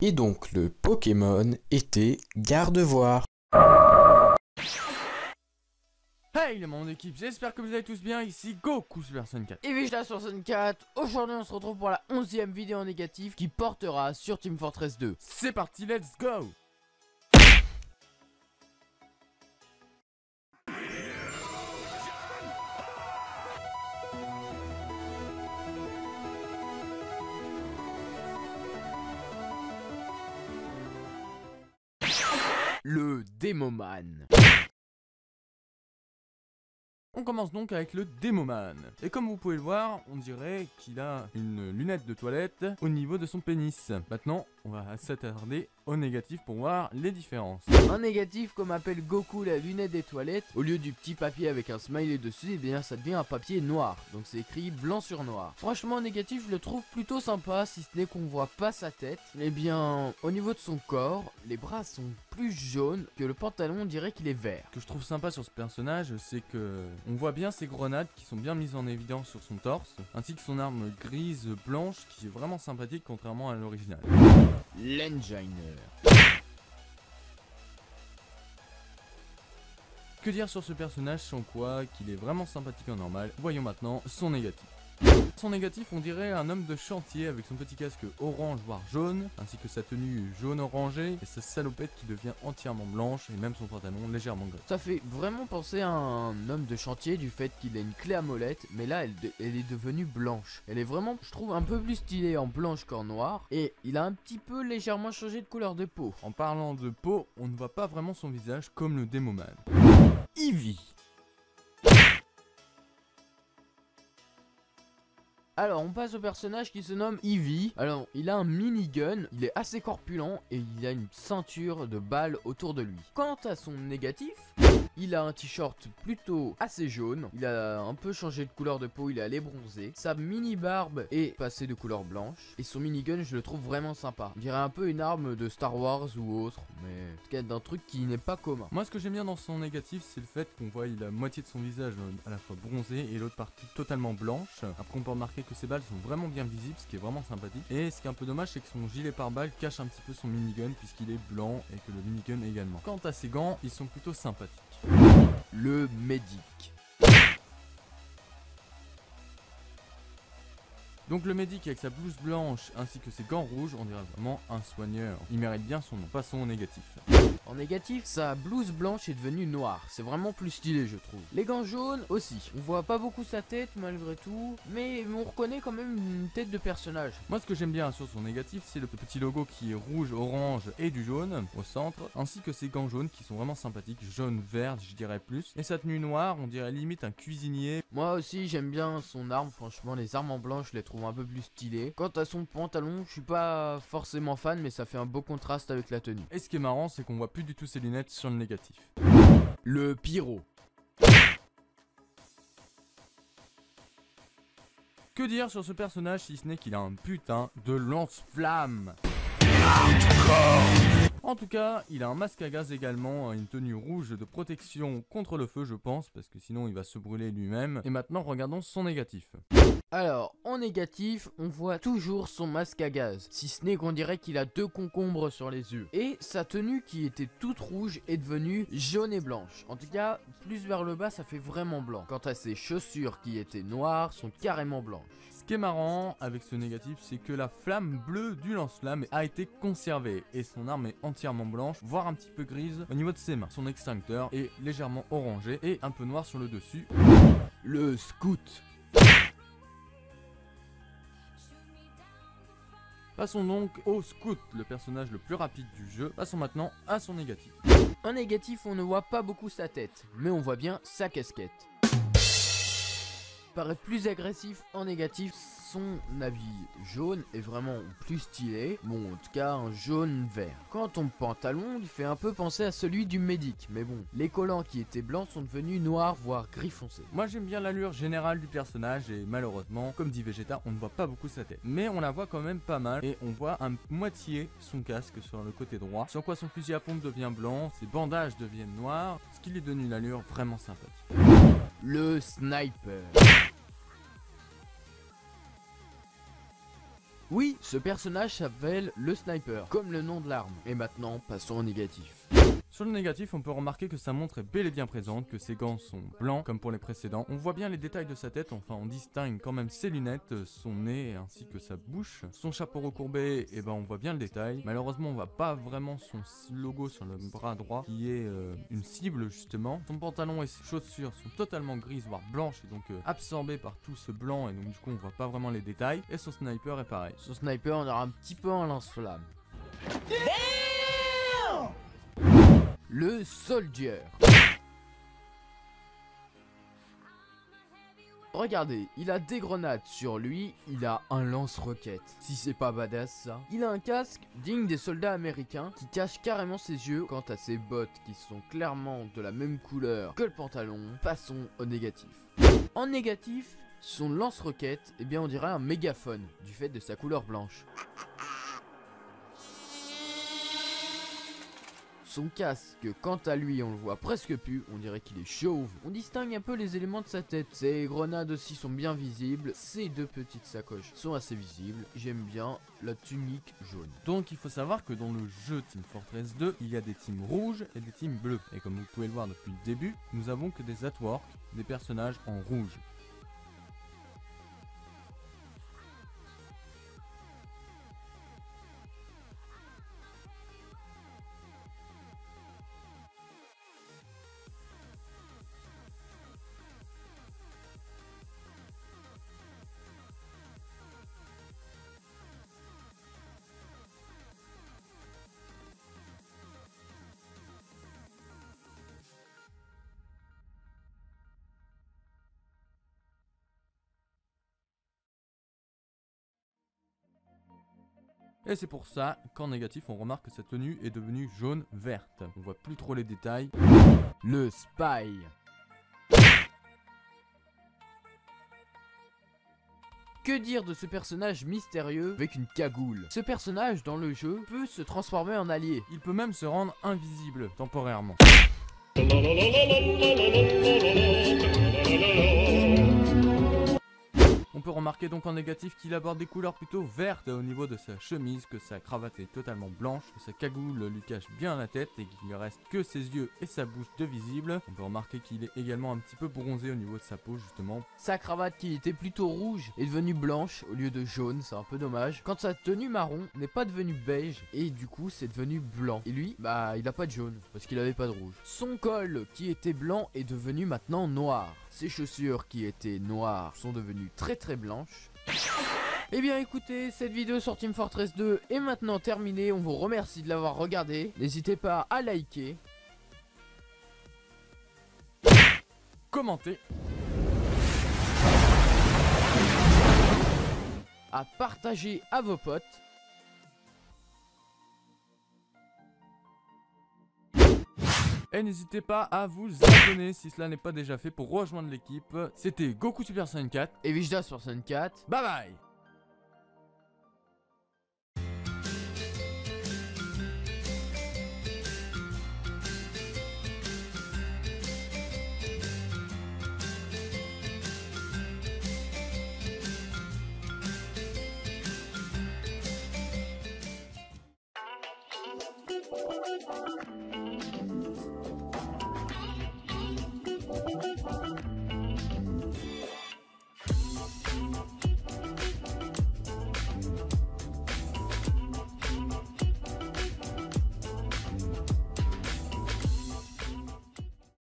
Et donc le Pokémon était Gardevoir. Hey les membres d'équipe, j'espère que vous allez tous bien, ici Goku Super Saiyan 4 Et Vegeta sur Saiyan 4. Aujourd'hui on se retrouve pour la 11e vidéo négative qui portera sur Team Fortress 2. C'est parti, let's go. Le Demoman. On commence donc avec le Demoman. Et comme vous pouvez le voir, on dirait qu'il a une lunette de toilette au niveau de son pénis. Maintenant, on va s'attarder au négatif pour voir les différences. En négatif, comme appelle Goku la lunette des toilettes, au lieu du petit papier avec un smiley dessus, eh bien ça devient un papier noir. Donc c'est écrit blanc sur noir. Franchement, en négatif, je le trouve plutôt sympa, si ce n'est qu'on voit pas sa tête. Eh bien, au niveau de son corps, les bras sont plus jaunes que le pantalon, on dirait qu'il est vert. Ce que je trouve sympa sur ce personnage, c'est que on voit bien ses grenades qui sont bien mises en évidence sur son torse, ainsi que son arme grise blanche qui est vraiment sympathique contrairement à l'original. L'Enginer. Que dire sur ce personnage sans quoi qu'il est vraiment sympathique en normal. Voyons maintenant son négatif. Son négatif, on dirait un homme de chantier avec son petit casque orange voire jaune, ainsi que sa tenue jaune orangée et sa salopette qui devient entièrement blanche et même son pantalon légèrement gris. Ça fait vraiment penser à un homme de chantier du fait qu'il a une clé à molette, mais là elle est devenue blanche. Elle est vraiment, je trouve, un peu plus stylée en blanche qu'en noir, et il a un petit peu légèrement changé de couleur de peau. En parlant de peau, on ne voit pas vraiment son visage comme le Demoman. Eevee. Alors on passe au personnage qui se nomme Eevee. Alors il a un minigun, il est assez corpulent et il a une ceinture de balles autour de lui. Quant à son négatif, il a un t-shirt plutôt assez jaune, il a un peu changé de couleur de peau, il est allé bronzer. Sa mini barbe est passée de couleur blanche et son minigun je le trouve vraiment sympa. On dirait un peu une arme de Star Wars ou autre, mais en tout cas d'un truc qui n'est pas commun. Moi ce que j'aime bien dans son négatif, c'est le fait qu'on voit la moitié de son visage à la fois bronzé et l'autre partie totalement blanche. Après on peut remarquer que ses balles sont vraiment bien visibles, ce qui est vraiment sympathique. Et ce qui est un peu dommage, c'est que son gilet pare-balles cache un petit peu son minigun puisqu'il est blanc et que le minigun également. Quant à ses gants, ils sont plutôt sympathiques. Le Medic. Donc le médic avec sa blouse blanche ainsi que ses gants rouges, on dirait vraiment un soigneur. Il mérite bien son nom. Passons au négatif. En négatif, sa blouse blanche est devenue noire. C'est vraiment plus stylé, je trouve. Les gants jaunes aussi. On voit pas beaucoup sa tête malgré tout, mais on reconnaît quand même une tête de personnage. Moi ce que j'aime bien sur son négatif, c'est le petit logo qui est rouge, orange et du jaune au centre, ainsi que ses gants jaunes qui sont vraiment sympathiques, jaune, vert, je dirais plus. Et sa tenue noire, on dirait limite un cuisinier. Moi aussi j'aime bien son arme, franchement les armes en blanc je les trouve un peu plus stylées. Quant à son pantalon, je suis pas forcément fan, mais ça fait un beau contraste avec la tenue. Et ce qui est marrant, c'est qu'on voit plus du tout ses lunettes sur le négatif. Le Pyro. Que dire sur ce personnage si ce n'est qu'il a un putain de lance-flamme. En tout cas, il a un masque à gaz également, une tenue rouge de protection contre le feu je pense, parce que sinon il va se brûler lui-même. Et maintenant regardons son négatif. Alors, en négatif, on voit toujours son masque à gaz, si ce n'est qu'on dirait qu'il a 2 concombres sur les yeux. Et sa tenue qui était toute rouge est devenue jaune et blanche. En tout cas, plus vers le bas, ça fait vraiment blanc. Quant à ses chaussures qui étaient noires, sont carrément blanches. Ce qui est marrant avec ce négatif, c'est que la flamme bleue du lance-flamme a été conservée et son arme est entièrement blanche, voire un petit peu grise au niveau de ses mains. Son extincteur est légèrement orangé et un peu noir sur le dessus. Le Scout. Passons donc au Scout, le personnage le plus rapide du jeu. Passons maintenant à son négatif. En négatif, on ne voit pas beaucoup sa tête, mais on voit bien sa casquette. Paraît plus agressif en négatif, son habit jaune est vraiment plus stylé, bon en tout cas un jaune vert. Quant au pantalon, il fait un peu penser à celui du médic, mais bon, les collants qui étaient blancs sont devenus noirs voire gris foncé. Moi j'aime bien l'allure générale du personnage et malheureusement, comme dit Vegeta, on ne voit pas beaucoup sa tête. Mais on la voit quand même pas mal et on voit à moitié son casque sur le côté droit, sans quoi son fusil à pompe devient blanc, ses bandages deviennent noirs, ce qui lui donne une allure vraiment sympathique. Le Sniper. Oui, ce personnage s'appelle le sniper, comme le nom de l'arme. Et maintenant, passons au négatif. Sur le négatif, on peut remarquer que sa montre est bel et bien présente, que ses gants sont blancs comme pour les précédents. On voit bien les détails de sa tête, enfin on distingue quand même ses lunettes, son nez ainsi que sa bouche. Son chapeau recourbé, et ben on voit bien le détail. Malheureusement on voit pas vraiment son logo sur le bras droit qui est une cible justement. Son pantalon et ses chaussures sont totalement grises voire blanches et donc absorbées par tout ce blanc et donc du coup on voit pas vraiment les détails. Et son sniper est pareil. Son sniper, on aura un petit peu un lance-flamme. Le soldier. Regardez, il a des grenades sur lui, il a un lance-roquette. Si c'est pas badass ça. Il a un casque digne des soldats américains qui cache carrément ses yeux. Quant à ses bottes qui sont clairement de la même couleur que le pantalon, passons au négatif. En négatif, son lance-roquette, eh bien on dirait un mégaphone du fait de sa couleur blanche. Son casque, quant à lui, on le voit presque plus, on dirait qu'il est chauve. On distingue un peu les éléments de sa tête. Ses grenades aussi sont bien visibles. Ses deux petites sacoches sont assez visibles. J'aime bien la tunique jaune. Donc il faut savoir que dans le jeu Team Fortress 2, il y a des teams rouges et des teams bleus. Et comme vous pouvez le voir depuis le début, nous avons que des artworks, des personnages en rouge. Et c'est pour ça qu'en négatif on remarque que sa tenue est devenue jaune-verte. On voit plus trop les détails. Le spy. Que dire de ce personnage mystérieux avec une cagoule? Ce personnage dans le jeu peut se transformer en allié. Il peut même se rendre invisible temporairement. On peut remarquer donc en négatif qu'il aborde des couleurs plutôt vertes au niveau de sa chemise, que sa cravate est totalement blanche, que sa cagoule lui cache bien la tête et qu'il ne reste que ses yeux et sa bouche de visibles. On peut remarquer qu'il est également un petit peu bronzé au niveau de sa peau justement. Sa cravate qui était plutôt rouge est devenue blanche au lieu de jaune, c'est un peu dommage. Quand sa tenue marron n'est pas devenue beige et du coup c'est devenu blanc. Et lui, bah il a pas de jaune parce qu'il avait pas de rouge. Son col qui était blanc est devenu maintenant noir. Ses chaussures qui étaient noires sont devenues très blanches. Et bien écoutez, cette vidéo sur Team Fortress 2 est maintenant terminée. On vous remercie de l'avoir regardé. N'hésitez pas à liker, Commentez, à partager à vos potes. et n'hésitez pas à vous abonner si cela n'est pas déjà fait pour rejoindre l'équipe. C'était Goku Super Saiyan 4 Et Vijda sur Sun 4. Bye bye.